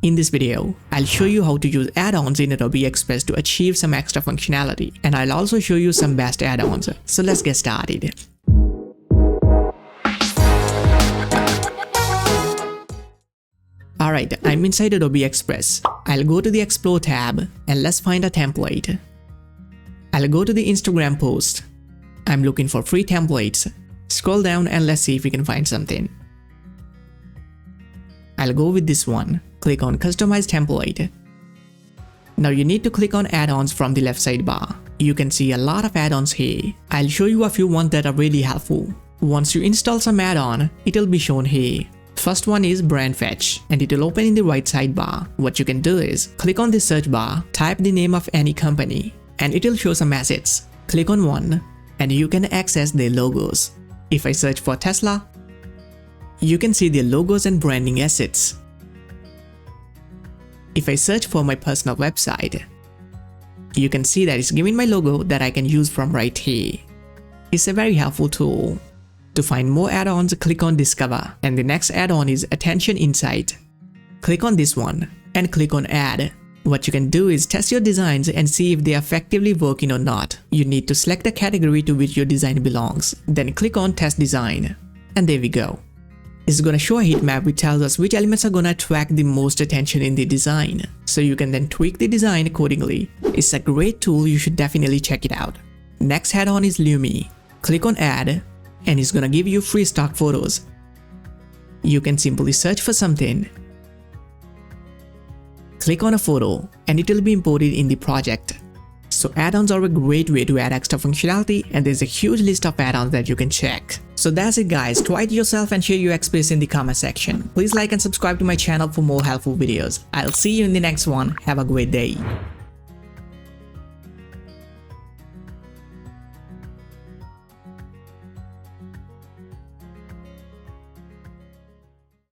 In this video, I'll show you how to use add-ons in Adobe Express to achieve some extra functionality, and I'll also show you some best add-ons. So let's get started. Alright, I'm inside Adobe Express. I'll go to the Explore tab and let's find a template. I'll go to the Instagram post. I'm looking for free templates. Scroll down and let's see if we can find something. I'll go with this one. Click on Customize Template. Now you need to click on Add-ons from the left sidebar. You can see a lot of add-ons here. I'll show you a few ones that are really helpful. Once you install some add-on, it'll be shown here. First one is Brand Fetch, and it will open in the right sidebar. What you can do is click on the search bar, type the name of any company, and it will show some assets. Click on one, and you can access their logos. If I search for Tesla, you can see their logos and branding assets. If I search for my personal website, you can see that it's giving my logo that I can use from right here. It's a very helpful tool. To find more add-ons, click on Discover, and the next add-on is Attention Insight. Click on this one and click on Add. What you can do is test your designs and see if they are effectively working or not. You need to select the category to which your design belongs, then click on Test Design, and there we go. It's gonna show a heat map which tells us which elements are gonna attract the most attention in the design, so you can then tweak the design accordingly. It's a great tool, you should definitely check it out. Next add-on is Lumi. Click on Add, and it's gonna give you free stock photos. You can simply search for something, click on a photo, and it will be imported in the project. So add-ons are a great way to add extra functionality, and there's a huge list of add-ons that you can check. So that's it guys, try it yourself and share your experience in the comment section. Please like and subscribe to my channel for more helpful videos. I'll see you in the next one. Have a great day.